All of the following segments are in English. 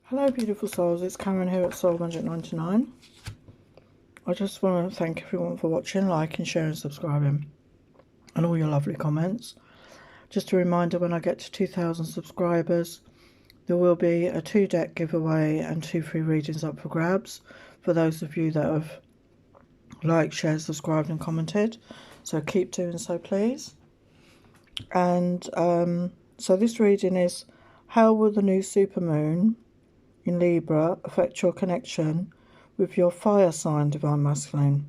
Hello beautiful souls, it's Karen here at Soul Magic 99. I just want to thank everyone for watching, liking, sharing, subscribing and all your lovely comments. Just a reminder, when I get to 2,000 subscribers there will be a 2-deck giveaway and 2 free readings up for grabs for those of you that have liked, shared, subscribed and commented. So keep doing so please. And so this reading is, how will the new supermoon in Libra affect your connection with your fire sign divine masculine?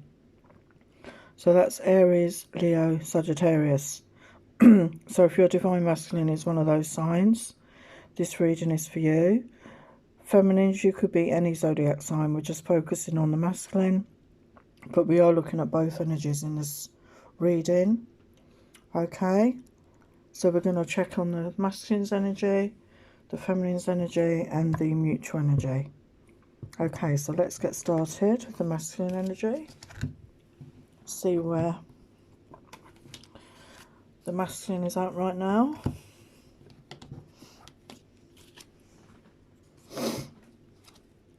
So that's Aries, Leo, Sagittarius. So if your divine masculine is one of those signs, this reading is for you. Feminines, you could be any zodiac sign. We're just focusing on the masculine, but we are looking at both energies in this reading. Okay, so we're going to check on the masculine's energy, the feminine's energy and the mutual energy. Okay, so let's get started with the masculine energy. See where the masculine is at right now.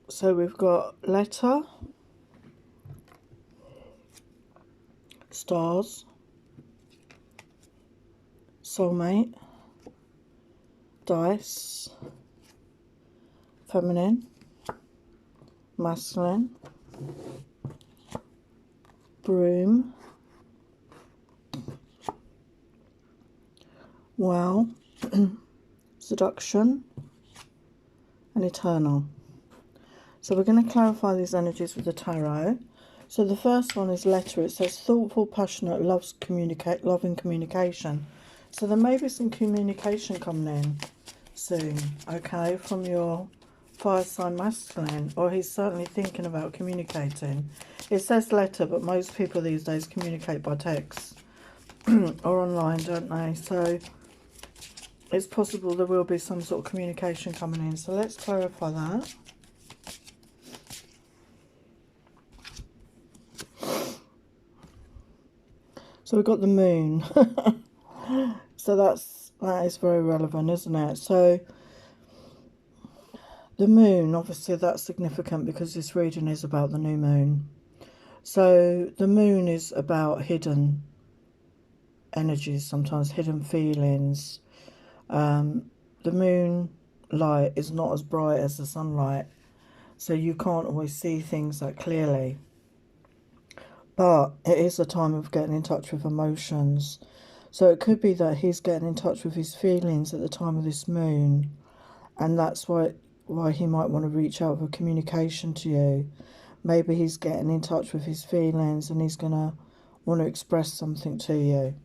So we've got letter, stars, soulmate, dice, feminine, masculine, broom, wow, seduction and eternal. So we're going to clarify these energies with the tarot. So the first one is letter. It says thoughtful, passionate, loving communication. So there may be some communication coming in soon, okay, from your fire sign masculine, or he's certainly thinking about communicating. It says letter, but most people these days communicate by text or online, don't they? So it's possible there will be some sort of communication coming in. So let's clarify that. So we've got the moon. So that is very relevant, isn't it? So the moon, obviously that's significant because this reading is about the new moon. So the moon is about hidden energies, sometimes hidden feelings. The moon light is not as bright as the sunlight, so you can't always see things that clearly. But it is a time of getting in touch with emotions. So it could be that he's getting in touch with his feelings at the time of this moon, and that's why he might want to reach out for communication to you. Maybe he's getting in touch with his feelings and he's going to want to express something to you.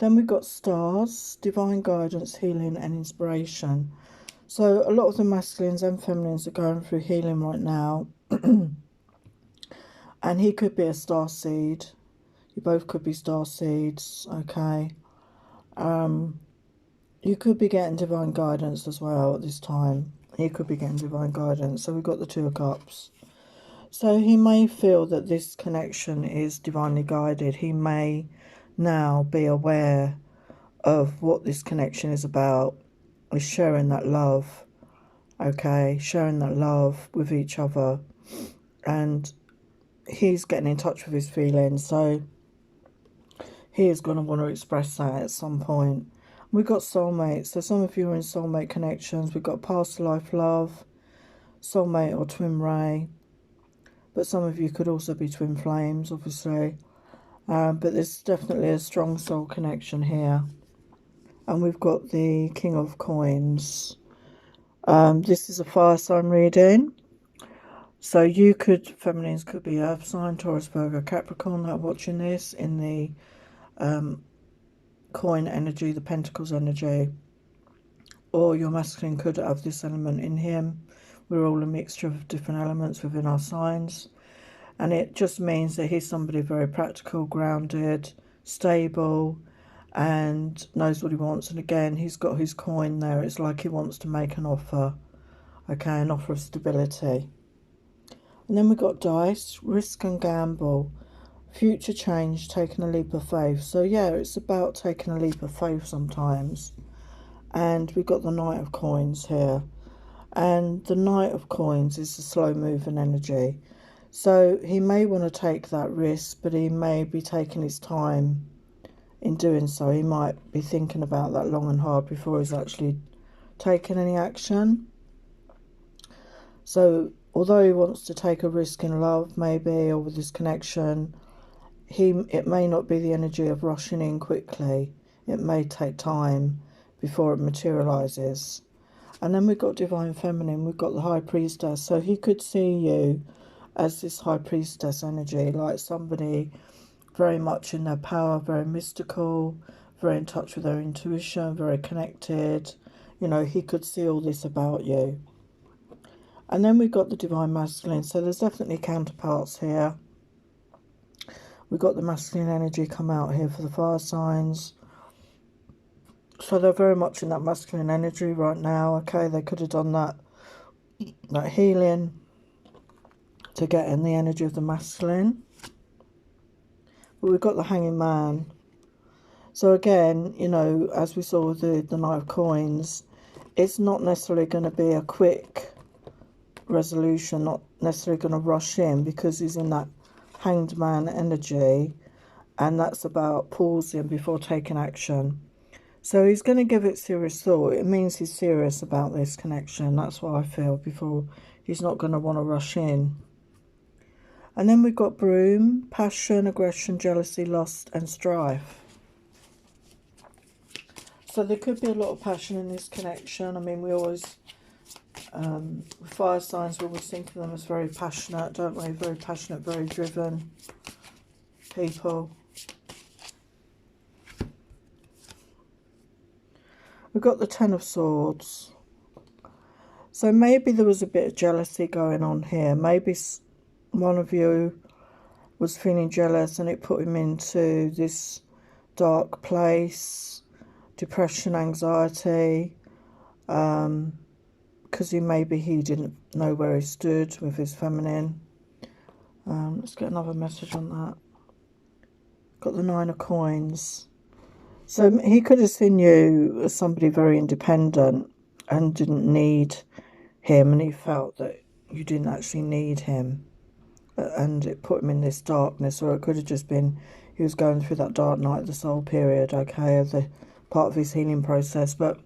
Then we've got stars, divine guidance, healing and inspiration. So a lot of the masculines and feminines are going through healing right now. And he could be a star seed. You both could be star seeds, okay. You could be getting divine guidance as well at this time. He could be getting divine guidance. So we've got the Two of Cups. So he may feel that this connection is divinely guided. He may now be aware of what this connection is about. Is sharing that love, okay, sharing that love with each other. And he's getting in touch with his feelings, so he is going to want to express that at some point. We've got soulmates. So some of you are in soulmate connections. We've got past life love, soulmate or twin ray. But some of you could also be twin flames, obviously. But there's definitely a strong soul connection here. And we've got the King of Coins. This is a fire sign reading. So you could, feminines could be Earth sign, Taurus, Virgo, Capricorn that are watching this in the coin energy, the Pentacles energy. Or your masculine could have this element in him. We're all a mixture of different elements within our signs. And it just means that he's somebody very practical, grounded, stable, and knows what he wants. And again, he's got his coin there. It's like he wants to make an offer, okay, an offer of stability. And then we've got dice, risk and gamble, future change, taking a leap of faith. So yeah, it's about taking a leap of faith sometimes. And we've got the Knight of Coins here. And the Knight of Coins is a slow moving energy. So he may want to take that risk, but he may be taking his time in doing so. He might be thinking about that long and hard before he's actually taking any action. So although he wants to take a risk in love, maybe, or with his connection, it may not be the energy of rushing in quickly. It may take time before it materializes. And then we've got Divine Feminine, we've got the High Priestess. So he could see you as this High Priestess energy, like somebody very much in their power, very mystical, very in touch with their intuition, very connected. You know, he could see all this about you. And then we've got the Divine Masculine. So there's definitely counterparts here. We've got the masculine energy come out here for the fire signs. So they're very much in that masculine energy right now. Okay, they could have done that healing to get in the energy of the masculine. But we've got the Hanging Man. So again, you know, as we saw with the Knight of Coins, it's not necessarily going to be a quick resolution, not necessarily going to rush in, because he's in that Hanged Man energy, and that's about pausing before taking action. So he's going to give it serious thought. It means he's serious about this connection. That's what I feel, before he's not going to want to rush in. And then we've got Broom, passion, aggression, jealousy, lust and strife. So there could be a lot of passion in this connection. I mean, we always, with fire signs, we always think of them as very passionate, don't we? Very passionate, very driven people. We've got the Ten of Swords. So maybe there was a bit of jealousy going on here. Maybe one of you was feeling jealous and it put him into this dark place, depression, anxiety, because maybe he didn't know where he stood with his feminine. Let's get another message on that. Got the Nine of Coins. So he could have seen you as somebody very independent and didn't need him, and he felt that you didn't actually need him, and it put him in this darkness. Or it could have just been he was going through that dark night of the soul period, okay, of the part of his healing process. But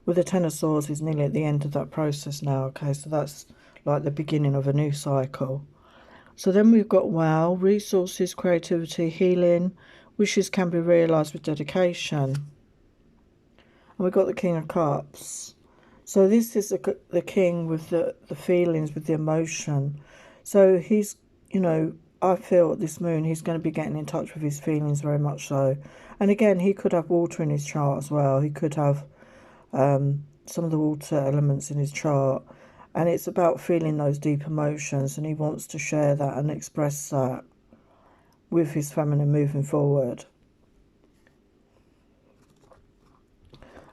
with the Ten of Swords, he's nearly at the end of that process now, okay, so that's like the beginning of a new cycle. So then we've got wow, resources, creativity, healing, wishes can be realised with dedication. And we've got the King of Cups. So this is the king with the feelings, with the emotion. So he's, you know, I feel at this moon he's going to be getting in touch with his feelings, very much so. And again, he could have water in his chart as well. He could have some of the water elements in his chart. And it's about feeling those deep emotions, and he wants to share that and express that with his feminine moving forward.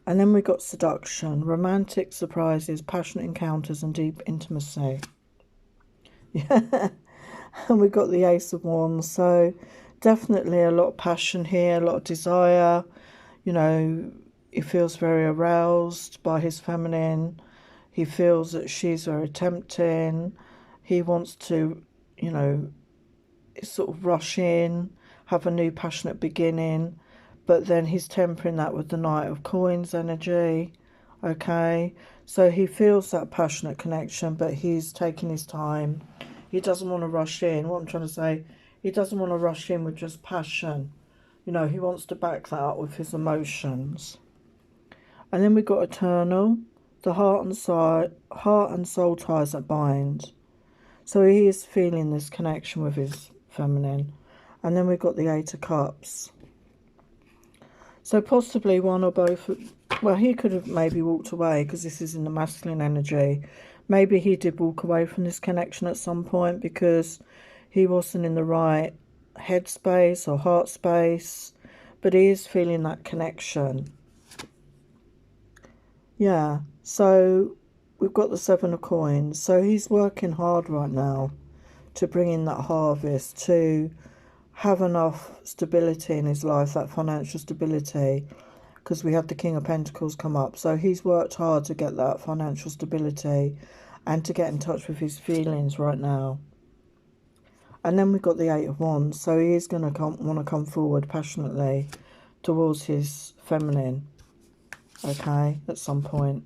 And then we got seduction, romantic surprises, passionate encounters and deep intimacy. Yeah. And we got the Ace of Wands. So definitely a lot of passion here, a lot of desire. You know, he feels very aroused by his feminine. He feels that she's very tempting. He wants to, you know, sort of rush in, have a new passionate beginning, but then he's tempering that with the Knight of Coins energy, okay? So he feels that passionate connection, but he's taking his time. He doesn't want to rush in. What I'm trying to say, he doesn't want to rush in with just passion. You know, he wants to back that up with his emotions. And then we've got Eternal, the heart and soul ties that bind. So he is feeling this connection with his feminine. And then we've got the Eight of Cups. So possibly one or both, well, he could have maybe walked away because this is in the masculine energy. Maybe he did walk away from this connection at some point because he wasn't in the right headspace or heart space, but he is feeling that connection. Yeah, so we've got the Seven of Coins. So he's working hard right now to bring in that harvest, to have enough stability in his life, that financial stability, because we had the King of Pentacles come up. So he's worked hard to get that financial stability and to get in touch with his feelings right now. And then we've got the Eight of Wands. So he is going to want to come forward passionately towards his feminine, okay, at some point.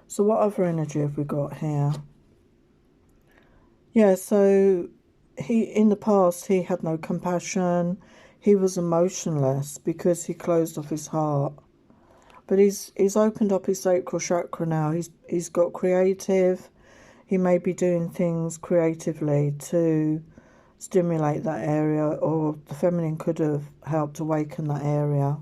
So what other energy have we got here? Yeah, so in the past, he had no compassion. He was emotionless because he closed off his heart. But he's opened up his sacral chakra now. He's got creative. He may be doing things creatively to stimulate that area, or the feminine could have helped awaken that area.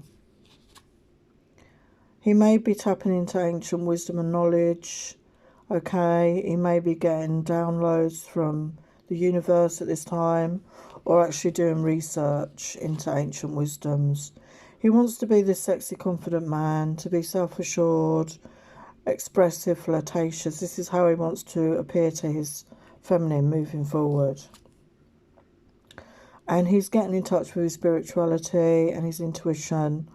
He may be tapping into ancient wisdom and knowledge. Okay, he may be getting downloads from the universe at this time, or actually doing research into ancient wisdoms. He wants to be this sexy, confident man, to be self-assured, expressive, flirtatious. This is how he wants to appear to his feminine moving forward. And he's getting in touch with his spirituality and his intuition,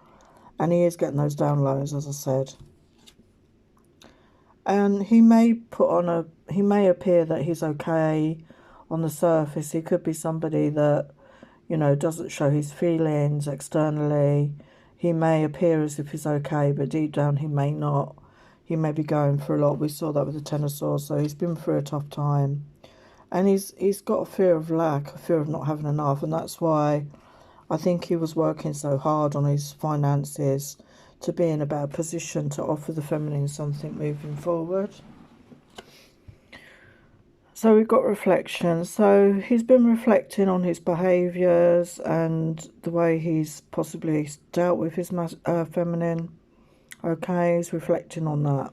and he is getting those downloads, as I said. And he may appear that he's okay on the surface. He could be somebody that, you know, doesn't show his feelings externally. He may appear as if he's okay, but deep down he may not. He may be going through a lot. We saw that with the Ten of Swords. So he's been through a tough time. And he's got a fear of lack, a fear of not having enough. And that's why I think he was working so hard on his finances to be in a better position to offer the feminine something moving forward. So we've got reflection. So he's been reflecting on his behaviours and the way he's possibly dealt with his feminine. Okay, he's reflecting on that.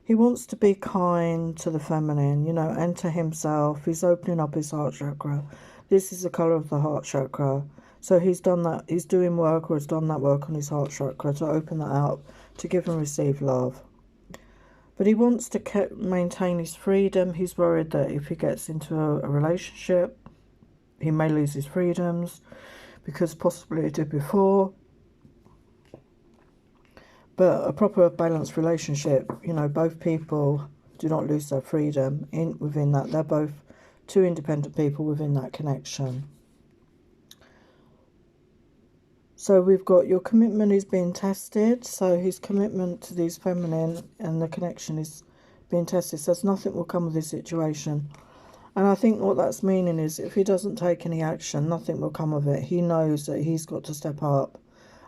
He wants to be kind to the feminine, you know, and to himself. He's opening up his heart chakra. This is the colour of the heart chakra. So he's done that. He's doing work, or has done that work on his heart chakra to open that up, to give and receive love. But he wants to maintain his freedom. He's worried that if he gets into a relationship, he may lose his freedoms, because possibly he did before. But a proper balanced relationship, you know, both people do not lose their freedom within that. They're both two independent people within that connection. So we've got your commitment is being tested. So his commitment to these feminine and the connection is being tested. Says nothing will come of this situation. And I think what that's meaning is if he doesn't take any action, nothing will come of it. He knows that he's got to step up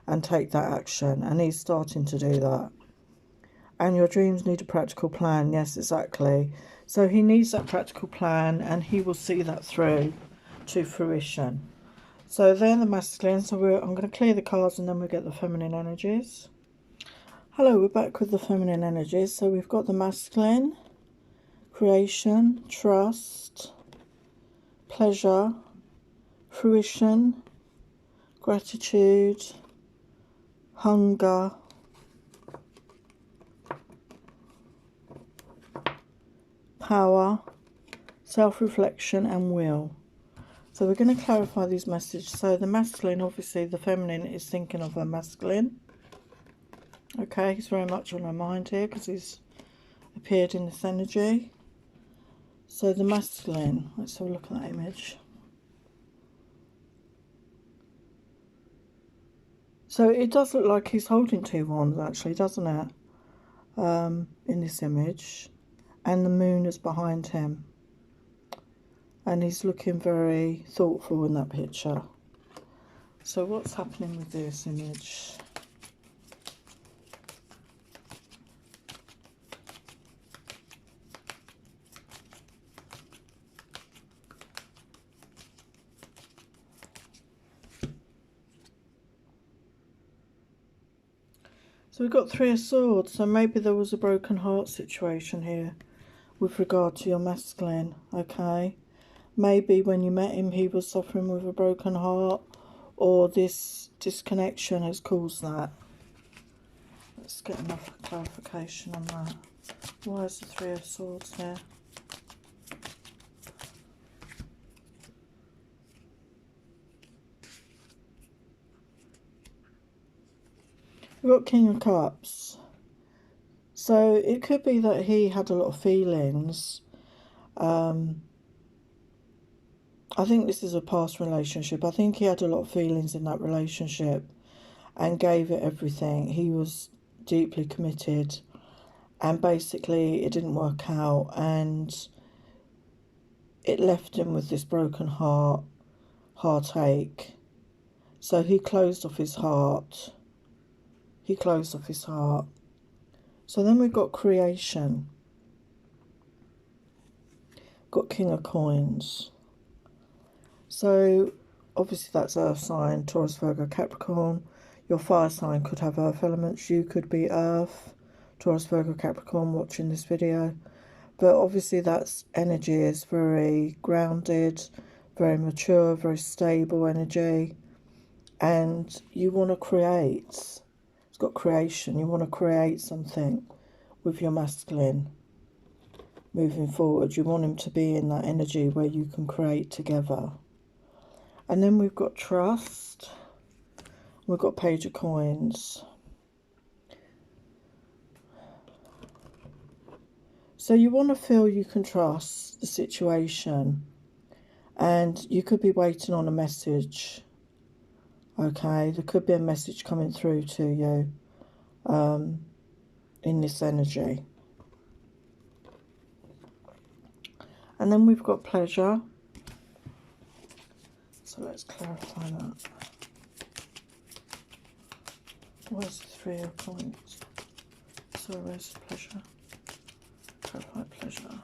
and take that action, and he's starting to do that. And your dreams need a practical plan. Yes, exactly. So he needs that practical plan, and he will see that through to fruition. So they're the masculine. So I'm going to clear the cards, and then we'll get the feminine energies. Hello, we're back with the feminine energies. So we've got the masculine, creation, trust, pleasure, fruition, gratitude, hunger, power, self-reflection and will. So we're going to clarify these messages. So the masculine, obviously the feminine is thinking of her masculine. Okay, he's very much on her mind here because he's appeared in this energy. So the masculine, let's have a look at that image. So it does look like he's holding two wands actually, doesn't it? In this image. And the moon is behind him. And he's looking very thoughtful in that picture. So what's happening with this image? So we've got Three of Swords, so maybe there was a broken heart situation here with regard to your masculine, okay? Maybe when you met him he was suffering with a broken heart, or this disconnection has caused that. Let's get enough clarification on that. Why is the Three of Swords here? We've got King of Cups. So it could be that he had a lot of feelings. I think this is a past relationship. I think he had a lot of feelings in that relationship and gave it everything. He was deeply committed, and basically it didn't work out, and it left him with this broken heartache. So he closed off his heart. He closed off his heart. So then we've got creation. Got King of Coins. So obviously that's earth sign, Taurus, Virgo, Capricorn. Your fire sign could have earth elements. You could be earth, Taurus, Virgo, Capricorn watching this video. But obviously that's energy is very grounded, very mature, very stable energy. And you want to create. It's got creation. You want to create something with your masculine. Moving forward, you want him to be in that energy where you can create together. And then we've got trust. We've got Page of Coins. So you want to feel you can trust the situation. And you could be waiting on a message. Okay, there could be a message coming through to you in this energy. And then we've got pleasure. So let's clarify that. Where's the 3 of Coins? So where's the pleasure? Clarify pleasure.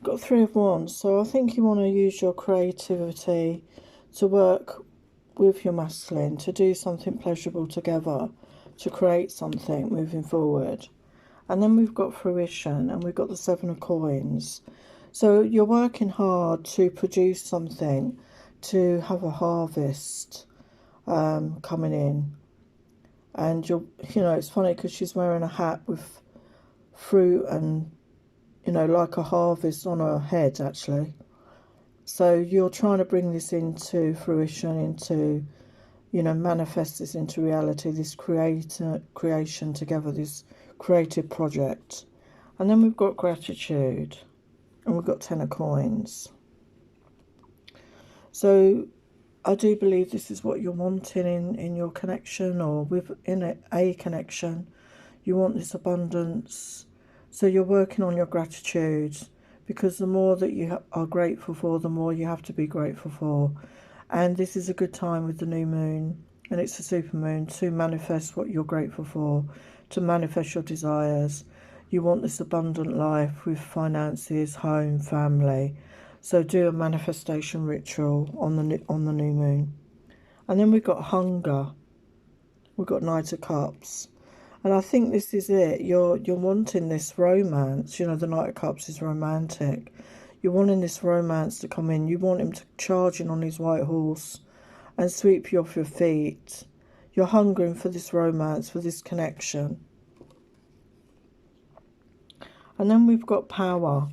Got 3 of Wands, so I think you want to use your creativity to work with your masculine, to do something pleasurable together, to create something moving forward. And then we've got fruition, and we've got the 7 of Coins. So you're working hard to produce something, to have a harvest coming in. And you know, it's funny because she's wearing a hat with fruit and, you know, like a harvest on her head, actually. So you're trying to bring this into fruition, into, you know, manifest this into reality, this creation together, this creative project. And then we've got gratitude, and we've got 10 of Coins. So I do believe this is what you're wanting in your connection, or within a connection. You want this abundance. So you're working on your gratitude, because the more that you are grateful for, the more you have to be grateful for. And this is a good time with the new moon, and it's a supermoon, to manifest what you're grateful for, to manifest your desires. You want this abundant life with finances, home, family. So do a manifestation ritual on the new moon. And then we've got hunger. We've got Knight of Cups. And I think this is it. You're wanting this romance. You know, the Knight of Cups is romantic. You're wanting this romance to come in. You want him to charge in on his white horse and sweep you off your feet. You're hungering for this romance, for this connection. And then we've got power.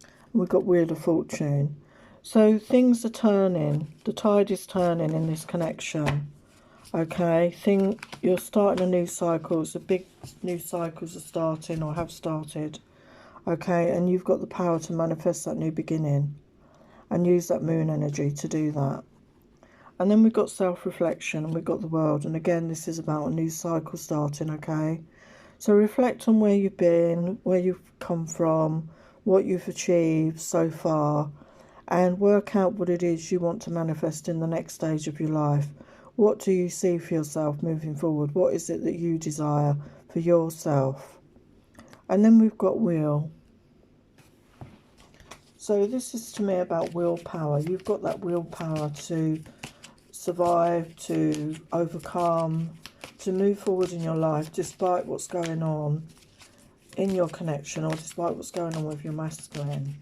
And we've got Wheel of Fortune. So things are turning. The tide is turning in this connection. Okay, you're starting a new cycle. So big new cycles are starting, or have started. Okay, and you've got the power to manifest that new beginning and use that moon energy to do that. And then we've got self-reflection, and we've got the World. And again, this is about a new cycle starting, okay? So reflect on where you've been, where you've come from, what you've achieved so far, and work out what it is you want to manifest in the next stage of your life. What do you see for yourself moving forward? What is it that you desire for yourself? And then we've got Wheel. So this is to me about willpower. You've got that willpower to survive, to overcome, to move forward in your life despite what's going on in your connection, or despite what's going on with your masculine.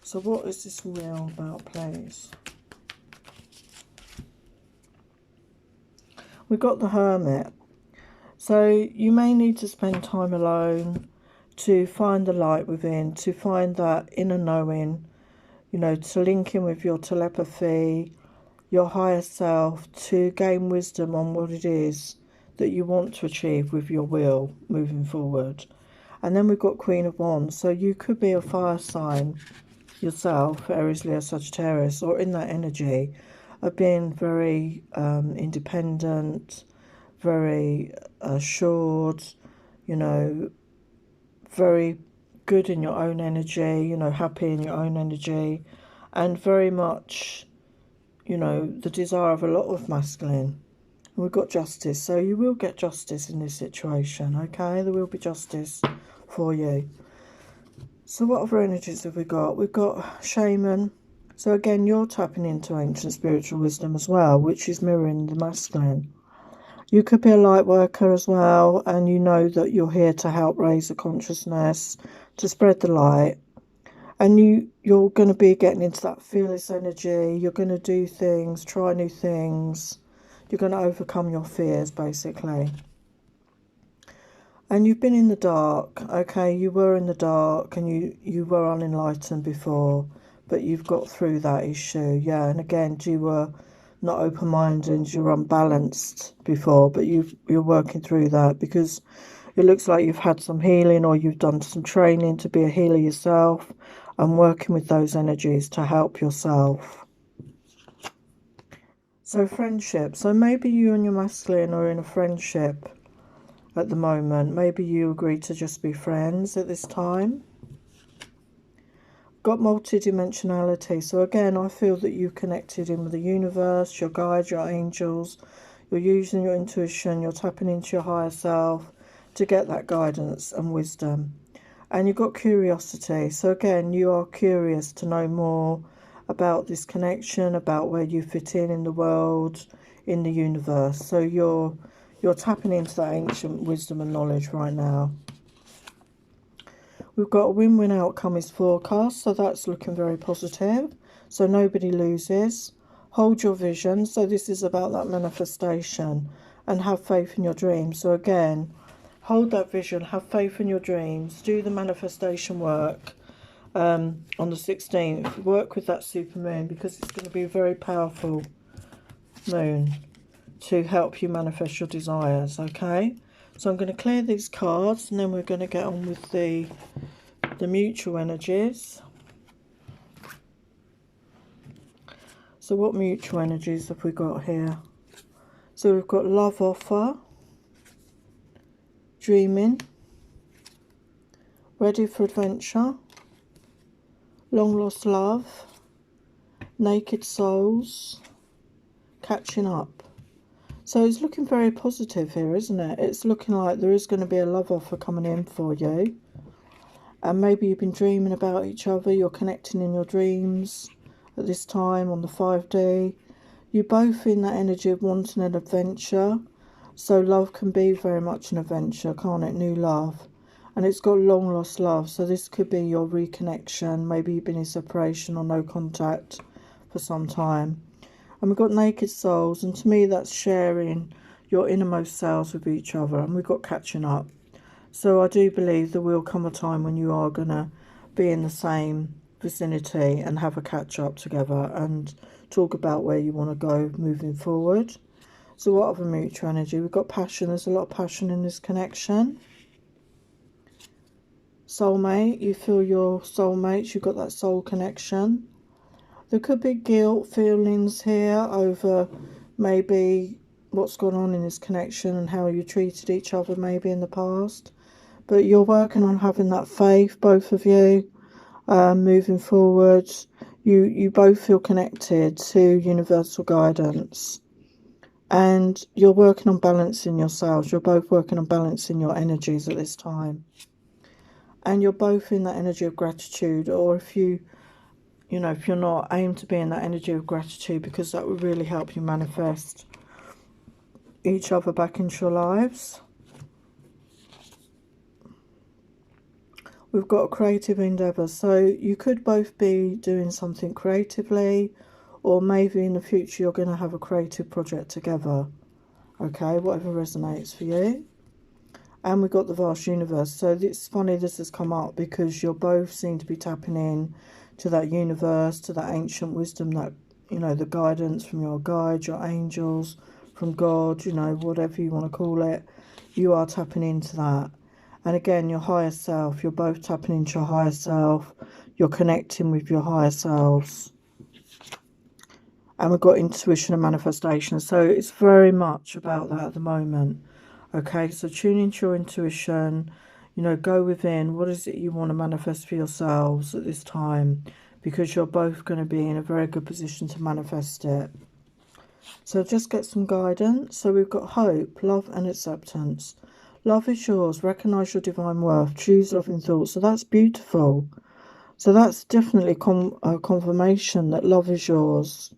So what is this Wheel about, please? We've got the Hermit. So you may need to spend time alone to find the light within, to find that inner knowing, you know, to link in with your telepathy, your higher self, to gain wisdom on what it is that you want to achieve with your will moving forward. And then we've got Queen of Wands. So you could be a fire sign yourself, Aries, Leo, Sagittarius, or in that energy of being very independent, very assured, you know, very good in your own energy, you know, happy in your own energy, and very much, you know, the desire of a lot of masculine. And we've got justice, so you will get justice in this situation, okay? There will be justice for you. So what other energies have we got? We've got shaman. So again, you're tapping into ancient spiritual wisdom as well, which is mirroring the masculine. You could be a light worker as well, and you know that you're here to help raise the consciousness, to spread the light. And you're going to be getting into that fearless energy. You're going to do things, try new things. You're going to overcome your fears, basically. And you've been in the dark, okay? You were in the dark and you were unenlightened before, but you've got through that issue, yeah. And again, you were not open-minded, you were unbalanced before, but you're working through that because it looks like you've had some healing or you've done some training to be a healer yourself and working with those energies to help yourself. So friendship. So maybe you and your masculine are in a friendship at the moment. Maybe you agree to just be friends at this time. Got multidimensionality. So again, I feel that you've connected in with the universe, your guides, your angels. You're using your intuition. You're tapping into your higher self to get that guidance and wisdom. And you've got curiosity. So again, you are curious to know more about this connection, about where you fit in the world, in the universe. So you're tapping into that ancient wisdom and knowledge right now. We've got a win-win outcome is forecast, so that's looking very positive. So nobody loses. Hold your vision. So this is about that manifestation and have faith in your dreams. So again, hold that vision, have faith in your dreams, do the manifestation work on the 16th. Work with that supermoon because it's going to be a very powerful moon to help you manifest your desires, okay? So I'm going to clear these cards and then we're going to get on with the mutual energies. So what mutual energies have we got here? So we've got love offer, dreaming, ready for adventure, long lost love, naked souls, catching up. So it's looking very positive here, isn't it? It's looking like there is going to be a love offer coming in for you. And maybe you've been dreaming about each other. You're connecting in your dreams at this time on the 5D. You're both in that energy of wanting an adventure. So love can be very much an adventure, can't it? New love. And it's got long lost love. So this could be your reconnection. Maybe you've been in separation or no contact for some time. And we've got naked souls. And to me, that's sharing your innermost selves with each other. And we've got catching up. So I do believe there will come a time when you are going to be in the same vicinity and have a catch up together and talk about where you want to go moving forward. So what other mutual energy? We've got passion. There's a lot of passion in this connection. Soulmate. You feel your soulmates. You've got that soul connection. There could be guilt feelings here over maybe what's gone on in this connection and how you treated each other maybe in the past. But you're working on having that faith, both of you, moving forward. You both feel connected to universal guidance. And you're working on balancing yourselves. You're both working on balancing your energies at this time. And you're both in that energy of gratitude. Or if you're not, aim to be in that energy of gratitude because that will really help you manifest each other back into your lives. We've got a creative endeavour, so you could both be doing something creatively, or maybe in the future you're going to have a creative project together, okay, whatever resonates for you. And we got the vast universe. So it's funny this has come up because you're both seem to be tapping in to that universe, to that ancient wisdom, that, you know, the guidance from your guide, your angels, from God, you know, whatever you want to call it. You are tapping into that. And again, your higher self, you're both tapping into your higher self. You're connecting with your higher selves. And we've got intuition and manifestation. So it's very much about that at the moment. Okay, so tune into your intuition. You know, go within. What is it you want to manifest for yourselves at this time? Because you're both going to be in a very good position to manifest it. So just get some guidance. So we've got hope, love and acceptance. Love is yours. Recognize your divine worth. Choose loving thoughts. So that's beautiful. So that's definitely a confirmation that love is yours.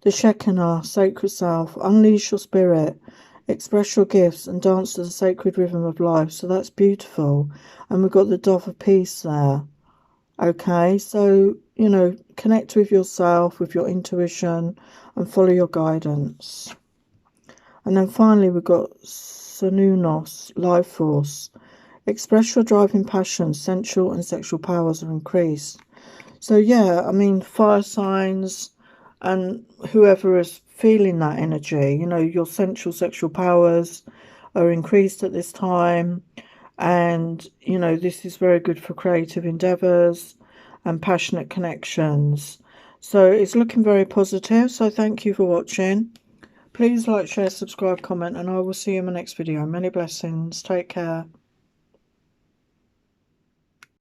The Shekinah, sacred self. Unleash your spirit. Express your gifts and dance to the sacred rhythm of life. So that's beautiful. And we've got the dove of peace there. Okay, so, you know, connect with yourself, with your intuition, and follow your guidance. And then finally, we've got Sununos, life force. Express your driving passion. Sensual and sexual powers are increased. So, yeah, I mean, fire signs and whoever is feeling that energy, you know, your sensual sexual powers are increased at this time. And, you know, this is very good for creative endeavours and passionate connections. So it's looking very positive. So thank you for watching. Please like, share, subscribe, comment, and I will see you in my next video. Many blessings. Take care.